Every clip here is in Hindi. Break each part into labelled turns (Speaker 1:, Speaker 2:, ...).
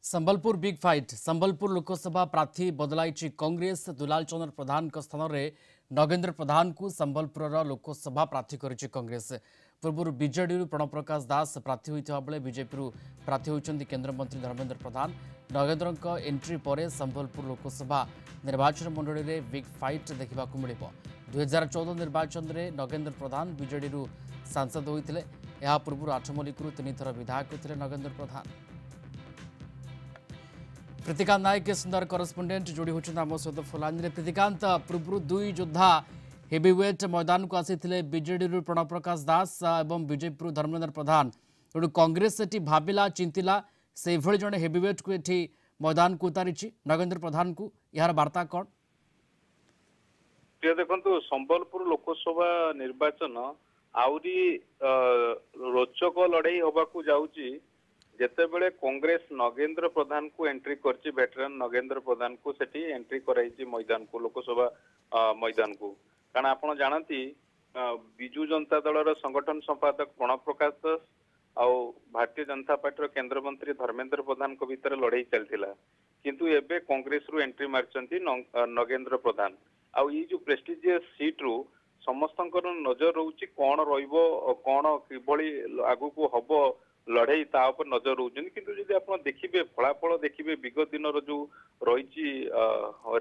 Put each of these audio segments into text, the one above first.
Speaker 1: संबलपुर बिग फाइट संबलपुर लोकसभा प्रार्थी बदलाई कांग्रेस दुलाल चंद्र प्रधान स्थान में नगेंद्र प्रधान को संबलपुर लोकसभा प्रार्थी करिछि कांग्रेस। पूर्व बीजेडी प्रणव प्रकाश दास प्रार्थी होता बेले बीजेपी प्रार्थी होती केन्द्रमंत्री धर्मेंद्र प्रधान। नगेंद्र एंट्री पर संबलपुर लोकसभा निर्वाचन मंडली में बिग फाइट देखा मिल 2014 निर्वाचन में नगेंद्र प्रधान बीजेडी सांसद होते। यह पूर्व आठमल्लिकु 3 थर विधायक होते नगेंद्र प्रधान। प्रीतिकांत नायक सुंदर करस्पोंडेंट जोड़ी होती आम सहित फोलानी। प्रीतिकांत पूर्व दुई योद्धा हेवीवेट मैदान को आसी बीजेडी प्रणव प्रकाश दास और बीजेपी धर्मेंद्र प्रधान तेणु कांग्रेस से भाविला चिंतिला से जड़े हेवीवेट को ये मैदान को उतारी नगेंद्र प्रधान को यार वार्ता कौन?
Speaker 2: देखो संबलपुर लोकसभा निर्वाचन आउरी रोचक लड़ाई हवा जाऊँगी जेतेबेले कांग्रेस नगेंद्र प्रधान को एंट्री करछि। वेटरान नगेंद्र प्रधान को सेठी एंट्री कराई मैदान को लोकसभा मैदान को कारण आपण जानती बिजु जनता दल संगठन संपादक प्रणव प्रकाश दास आउ भारतीय जनता पार्टी केंद्र मंत्री धर्मेंद्र प्रधान को भीतर लड़ाई चलथिला किंतु एबे कांग्रेस रु एंट्री मारचंती नगेंद्र प्रधान आउ ये जो प्रेस्टिजियस सीट रु समस्तंकर नजर रहउची कोन रहिबो कोन किभली आगु को हबो लड़ाई ता ऊपर नजर रोचन किंतु जदि आप देखिए फलाफल देखिए विगत दिन जो रही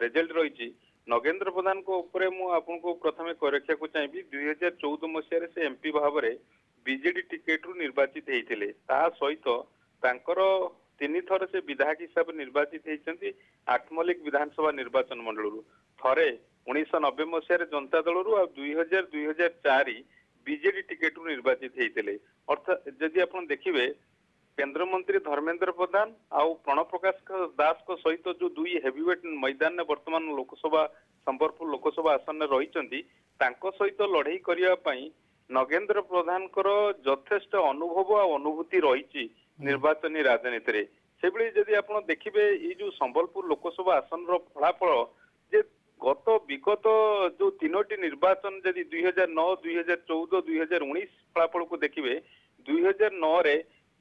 Speaker 2: रिजल्ट रही नगेंद्र प्रधान को ऊपर मुझे प्रथम रखा को चाहिए 2014 मसीह से एमपी भाव में बीजेडी टिकेट रु निर्वाचित होते सहित तीन थर से विधायक हिसाब से निर्वाचित होती आठमल्लिक विधानसभा निर्वाचन मंडल थे 1990 मसीह जनता दल रु 2004 बीजेडी टिकेट रु निर्वाचित होते। अर्थात जदि आप देखिए केंद्र मंत्री धर्मेंद्र प्रधान आउ प्रणव प्रकाश दास को सहित जो दुई हेवीवेट मैदान में वर्तमान लोकसभा संबलपुर लोकसभा आसन में रही सहित लड़ाई करने नगेंद्र प्रधान यथेष्ट अनुभव और अनुभूति रही निर्वाचन राजनीति से जदि आप देखिए ये जो संबलपुर लोकसभा आसन फलाफल जे गत विगत जो तीनोटी निर्वाचन जदि 2009 2014 2019 फलाफल को देखिए 2009 रे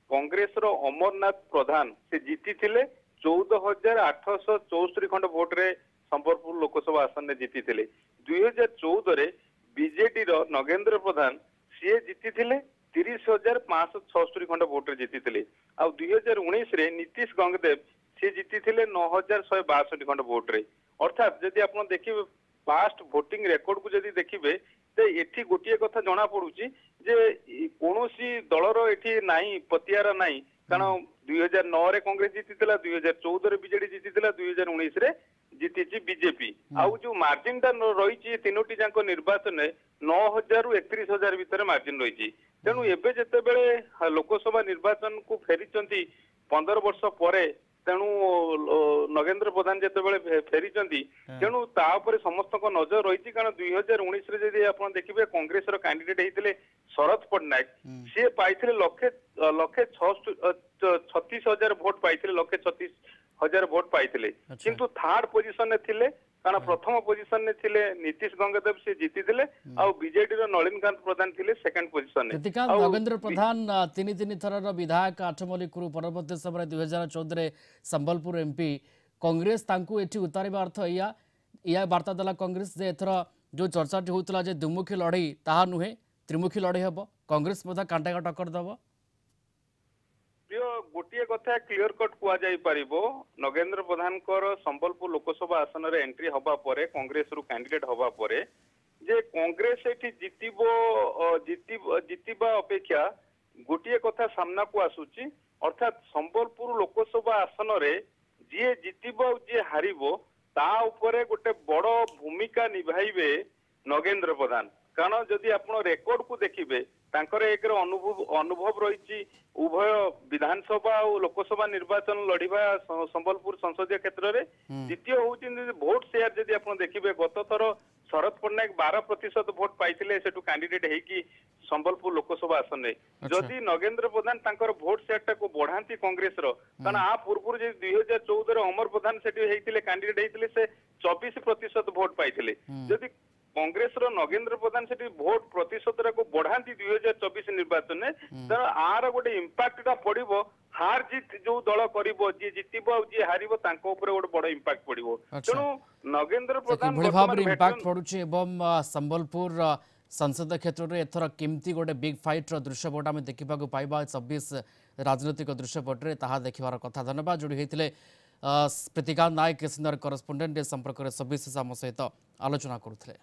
Speaker 2: कांग्रेस रो अमरनाथ प्रधान से जीती थिले 14,864 खंड भोट रे संबलपुर लोकसभा आसन में जीती थिले। 2014 रे बीजेडी रो नगेंद्र प्रधान सी जीती थिले 30,566 खंड भोट रे जीती थिले। आ 2019 रे नीतीश गंगदेव सी जीती थिले 9,162 खंड भोट रे। अर्थात जदि आप देखिए पास्ट वोटिंग रेकर्ड को जदि देखिए तो ये गोटे कथा जना पड़ुची जे कौन दलर ये नाई पतियारा नाई कारण 2009 रे कांग्रेस जीती 2014 रे बीजेडी जीती 2019 रे जीती बीजेपी आउ जो मार्जिन टा रही तीनोटी जाक निर्वाचन में 9,000 रु 31,000 भितर मार्जिन रही तेणु एबे जेतेबेले लोकसभा निर्वाचन को फेरी 15 वर्ष पर तेणु नगेंद्र प्रधान जिते फेरी तेणु तापर समस्त नजर रही कारण 2019 रे जदि आप देखिए कांग्रेस कैंडिडेट होते शरद पट्टनायक सी पाई 36,000 भोट पाई 36,000 भोट पाई किंतु थर्ड पोजिशन में थिले कारण प्रथम पोजिशन में थिले नीतीश गंगदेव से जीती थिले और बीजेडी रो नलिनकांत प्रधान थिले सेकंड पोजिशन में।
Speaker 1: नगेंद्र प्रधान तीन थर विधायक आठमल्लिकु परवर्ती समय 2014 रे संबलपुर एमपी कांग्रेस तांकु एठी उतारिबा अर्थ या वार्ता देला कांग्रेस जे एथर जो चर्चाटी होतला जे द्विमुखी लड़ाई ताहा नुहे त्रिमुखी लड़ाई हबो कांग्रेस मधा कांटा टक्कर दबो।
Speaker 2: गोटे कथा क्लियर कट कुआ जाई परिबो नगेंद्र प्रधान संबलपुर लोकसभा आसन रे एंट्री हवा परे कांग्रेस रु कैंडिडेट हवा परे जे कांग्रेस एठी जीतिबा अपेक्षा गोटे कथा सामना को आसुची अर्थात संबलपुर लोकसभा आसन रे जे जीतिबो जे हारिबो ता ऊपर गोटे बड़ भूमिका निभाइबे नगेंद्र प्रधान कारण जदि आप रेकर्ड को देखिए एक अनुभव रही उभय विधानसभा और लोकसभा निर्वाचन लड़िबा संबलपुर संसदीय क्षेत्र में द्वितीय होती भोट शेयर जदि आप देखिए गत थर शरद पट्टनायक 12% भोट पाई सेठू कैंडिडेट होगी संबलपुर लोकसभा आसन में जदि नगेंद्र प्रधान तांकर भोट शेयर टा को बढ़ाती कांग्रेस कारण आ पूर्व 2014 अमर प्रधान से कैंडिडेट होते से 24% भोट पाई जदि कांग्रेस रो नगेंद्र प्रधान से भोट प्रतिशत को बढ़ाती 2024 निर्वाचन में तेणु आर गोटे इम्पाक्ट पड़ो हार जीत जो दल कर जी जितब जी हार गोटे बड़ इम्पाक्ट पड़ो तेणु नगेंद्र प्रधान
Speaker 1: भाव में इम्पाक्ट पड़ुछि एवं संबलपुर संसदीय क्षेत्र में एथर केमती गोटे बिग फाइट दृश्यपट आम देखा पाइबा 24 राजनैतिक दृश्यपटे ताहा देखिबार कथा। धन्यवाद जोड़ी होते प्रीतिकांत नायक सिनियर करस्पोंडेंट संपर्क में सविशेष आम सहित आलोचना करुले।